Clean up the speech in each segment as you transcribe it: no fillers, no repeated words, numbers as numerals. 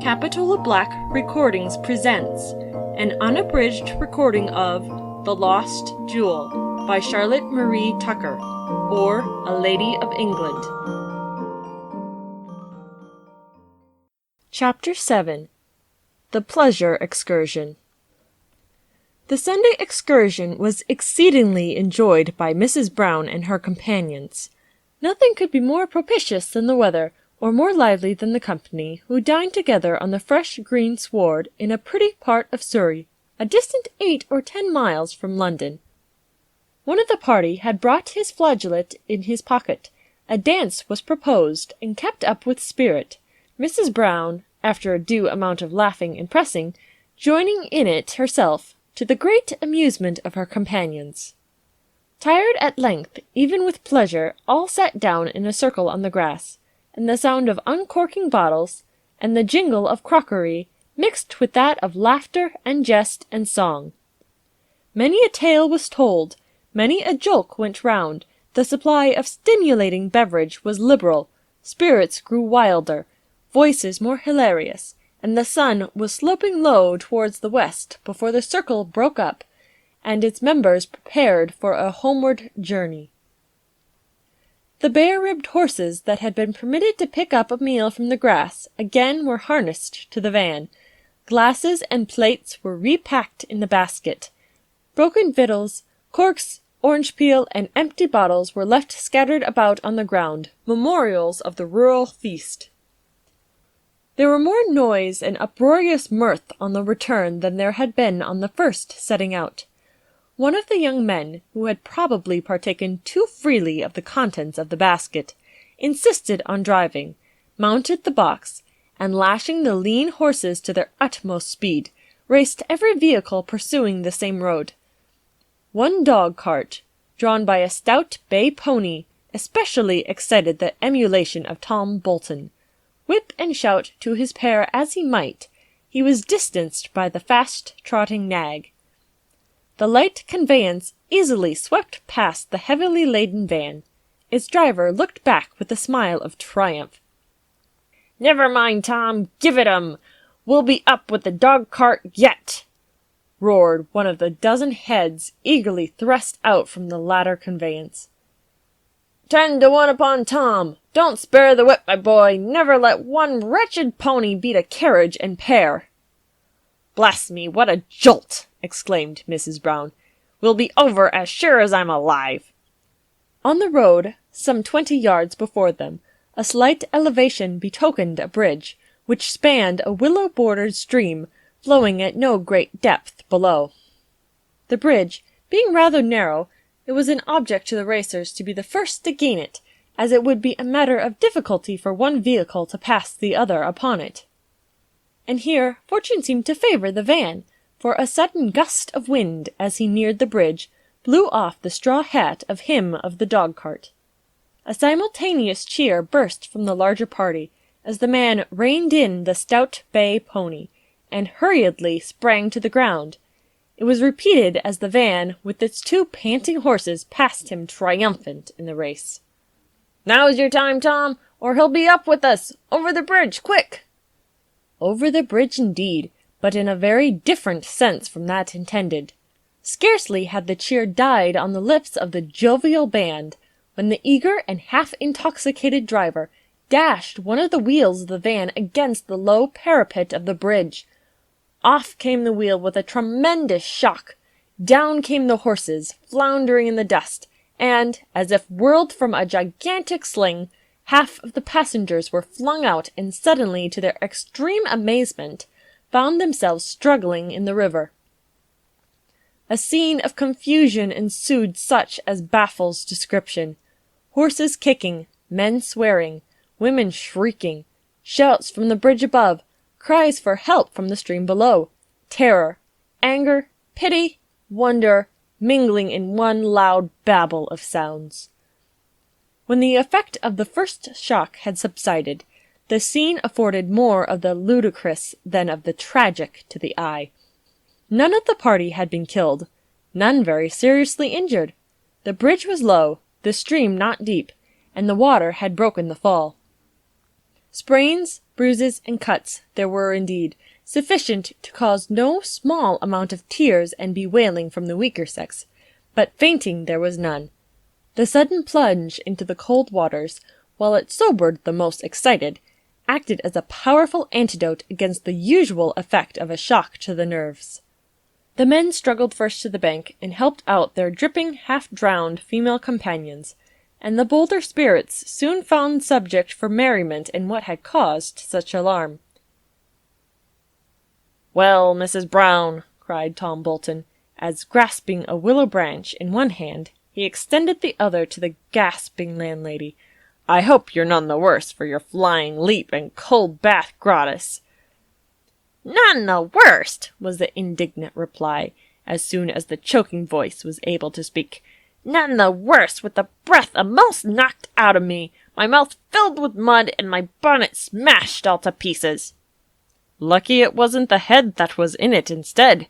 Capitola Black Recordings presents an unabridged recording of The Lost Jewel by Charlotte Marie Tucker, or A Lady of England. Chapter 7. The Pleasure Excursion. The Sunday excursion was exceedingly enjoyed by Mrs. Brown and her companions. Nothing could be more propitious than the weather, or more lively than the company, who dined together on the fresh green sward in a pretty part of Surrey, a distant 8 or 10 miles from London. One of the party had brought his flageolet in his pocket. A dance was proposed, and kept up with spirit, Mrs. Brown, after a due amount of laughing and pressing, joining in it herself, to the great amusement of her companions. Tired at length, even with pleasure, all sat down in a circle on the grass, and the sound of uncorking bottles, and the jingle of crockery, mixed with that of laughter and jest and song. Many a tale was told, many a joke went round, the supply of stimulating beverage was liberal, spirits grew wilder, voices more hilarious, and the sun was sloping low towards the west before the circle broke up, and its members prepared for a homeward journey. The bare-ribbed horses that had been permitted to pick up a meal from the grass again were harnessed to the van. Glasses and plates were repacked in the basket. Broken victuals, corks, orange peel, and empty bottles were left scattered about on the ground, memorials of the rural feast. There were more noise and uproarious mirth on the return than there had been on the first setting out. One of the young men, who had probably partaken too freely of the contents of the basket, insisted on driving, mounted the box, and lashing the lean horses to their utmost speed, raced every vehicle pursuing the same road. One dog-cart, drawn by a stout bay pony, especially excited the emulation of Tom Bolton. Whip and shout to his pair as he might, he was distanced by the fast-trotting nag. The light conveyance easily swept past the heavily laden van. Its driver looked back with a smile of triumph. "Never mind, Tom, give it 'em! We'll be up with the dog-cart yet!" roared one of the dozen heads eagerly thrust out from the latter conveyance. 10 to 1 upon Tom! Don't spare the whip, my boy! Never let one wretched pony beat a carriage and pair!" "Bless me, what a jolt!" exclaimed Mrs. Brown. "We'll be over as sure as I'm alive." On the road, some 20 yards before them, a slight elevation betokened a bridge, which spanned a willow-bordered stream, flowing at no great depth below. The bridge, being rather narrow, it was an object to the racers to be the first to gain it, as it would be a matter of difficulty for one vehicle to pass the other upon it. And here fortune seemed to favour the van, for a sudden gust of wind, as he neared the bridge, blew off the straw hat of him of the dog-cart. A simultaneous cheer burst from the larger party, as the man reined in the stout bay pony, and hurriedly sprang to the ground. It was repeated as the van, with its 2 panting horses, passed him triumphant in the race. "Now's your time, Tom, or he'll be up with us! Over the bridge, quick!" Over the bridge indeed, but in a very different sense from that intended. Scarcely had the cheer died on the lips of the jovial band, when the eager and half-intoxicated driver dashed one of the wheels of the van against the low parapet of the bridge. Off came the wheel with a tremendous shock. Down came the horses, floundering in the dust, and, as if whirled from a gigantic sling, half of the passengers were flung out and suddenly, to their extreme amazement, found themselves struggling in the river. A scene of confusion ensued such as baffles description. Horses kicking, men swearing, women shrieking, shouts from the bridge above, cries for help from the stream below, terror, anger, pity, wonder, mingling in one loud babel of sounds. When the effect of the first shock had subsided, the scene afforded more of the ludicrous than of the tragic to the eye. None of the party had been killed, none very seriously injured. The bridge was low, the stream not deep, and the water had broken the fall. Sprains, bruises, and cuts there were indeed, sufficient to cause no small amount of tears and bewailing from the weaker sex, but fainting there was none. The sudden plunge into the cold waters, while it sobered the most excited, acted as a powerful antidote against the usual effect of a shock to the nerves. The men struggled first to the bank and helped out their dripping, half-drowned female companions, and the bolder spirits soon found subject for merriment in what had caused such alarm. "Well, Mrs. Brown," cried Tom Bolton, as, grasping a willow branch in one hand, he extended the other to the gasping landlady, "I hope you're none the worse for your flying leap and cold bath gratis." "None the worst," was the indignant reply, as soon as the choking voice was able to speak. "None the worse, with the breath a'most knocked out of me, my mouth filled with mud, and my bonnet smashed all to pieces." "Lucky it wasn't the head that was in it instead."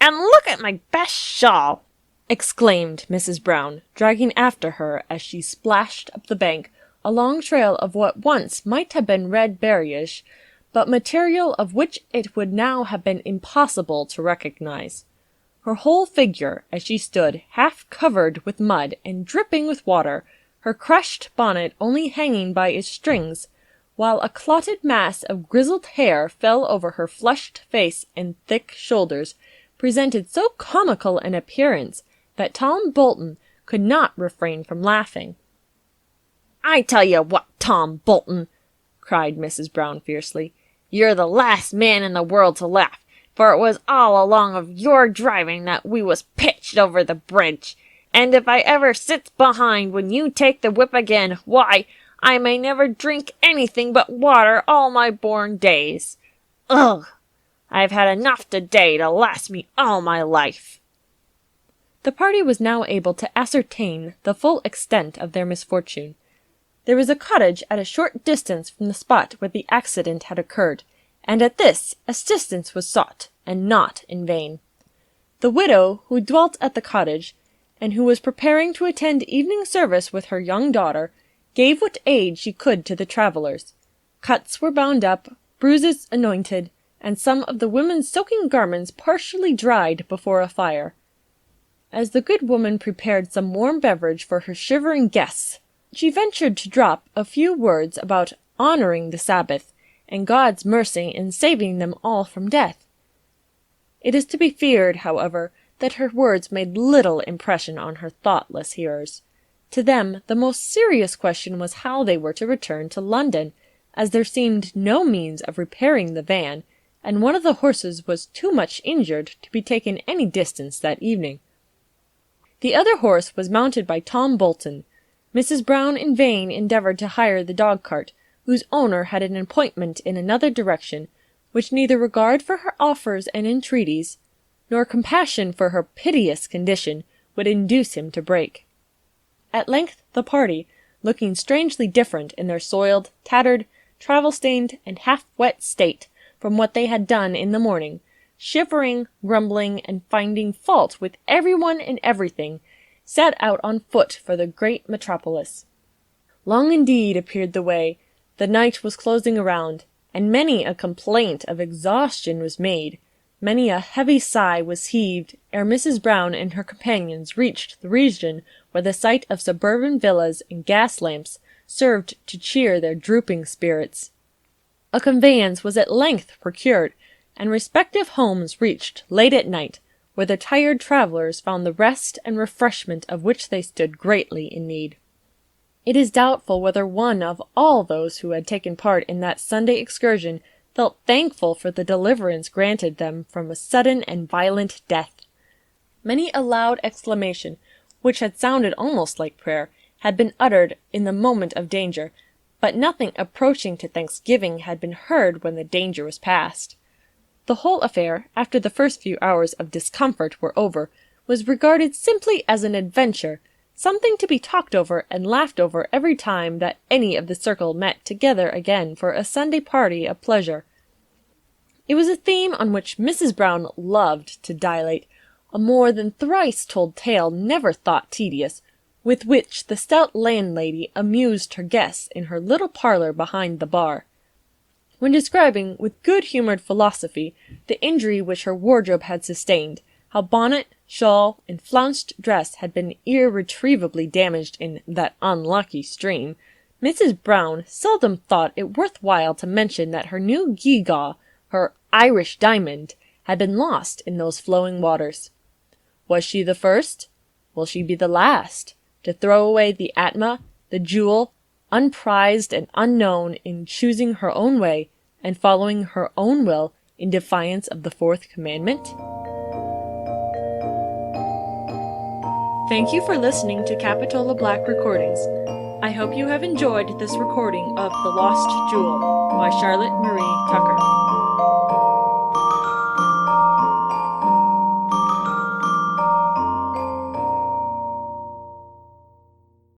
"And look at my best shawl!" exclaimed Mrs. Brown, dragging after her, as she splashed up the bank, a long trail of what once might have been red berriage, but material of which it would now have been impossible to recognize. Her whole figure, as she stood, half covered with mud and dripping with water, her crushed bonnet only hanging by its strings, while a clotted mass of grizzled hair fell over her flushed face and thick shoulders, presented so comical an appearance that Tom Bolton could not refrain from laughing. "I tell you what, Tom Bolton," cried Mrs. Brown fiercely, "you're the last man in the world to laugh, for it was all along of your driving that we was pitched over the bridge, and if I ever sits behind when you take the whip again, why, I may never drink anything but water all my born days. Ugh! I've had enough today to last me all my life." The party was now able to ascertain the full extent of their misfortune. There was a cottage at a short distance from the spot where the accident had occurred, and at this assistance was sought, and not in vain. The widow who dwelt at the cottage, and who was preparing to attend evening service with her young daughter, gave what aid she could to the travellers. Cuts were bound up, bruises anointed, and some of the women's soaking garments partially dried before a fire. As the good woman prepared some warm beverage for her shivering guests, she ventured to drop a few words about honoring the Sabbath, and God's mercy in saving them all from death. It is to be feared, however, that her words made little impression on her thoughtless hearers. To them the most serious question was how they were to return to London, as there seemed no means of repairing the van, and one of the horses was too much injured to be taken any distance that evening. The other horse was mounted by Tom Bolton. Mrs. Brown in vain endeavoured to hire the dog-cart, whose owner had an appointment in another direction, which neither regard for her offers and entreaties, nor compassion for her piteous condition, would induce him to break. At length the party, looking strangely different in their soiled, tattered, travel-stained, and half-wet state from what they had done in the morning, shivering, grumbling, and finding fault with everyone and everything, set out on foot for the great metropolis. Long indeed appeared the way, the night was closing around, and many a complaint of exhaustion was made, many a heavy sigh was heaved, ere Mrs. Brown and her companions reached the region where the sight of suburban villas and gas lamps served to cheer their drooping spirits. A conveyance was at length procured, and respective homes reached late at night, where the tired travellers found the rest and refreshment of which they stood greatly in need. It is doubtful whether one of all those who had taken part in that Sunday excursion felt thankful for the deliverance granted them from a sudden and violent death. Many a loud exclamation, which had sounded almost like prayer, had been uttered in the moment of danger, but nothing approaching to thanksgiving had been heard when the danger was past. The whole affair, after the first few hours of discomfort were over, was regarded simply as an adventure, something to be talked over and laughed over every time that any of the circle met together again for a Sunday party of pleasure. It was a theme on which Mrs. Brown loved to dilate, a more than thrice told tale never thought tedious, with which the stout landlady amused her guests in her little parlor behind the bar. When describing, with good-humored philosophy, the injury which her wardrobe had sustained, how bonnet, shawl, and flounced dress had been irretrievably damaged in that unlucky stream, Mrs. Brown seldom thought it worth while to mention that her new gewgaw, her Irish diamond, had been lost in those flowing waters. Was she the first? Will she be the last? To throw away the atma, the jewel, unprized and unknown, in choosing her own way and following her own will in defiance of the fourth commandment? Thank you for listening to Capitola Black Recordings. I hope you have enjoyed this recording of The Lost Jewel by Charlotte Marie Tucker.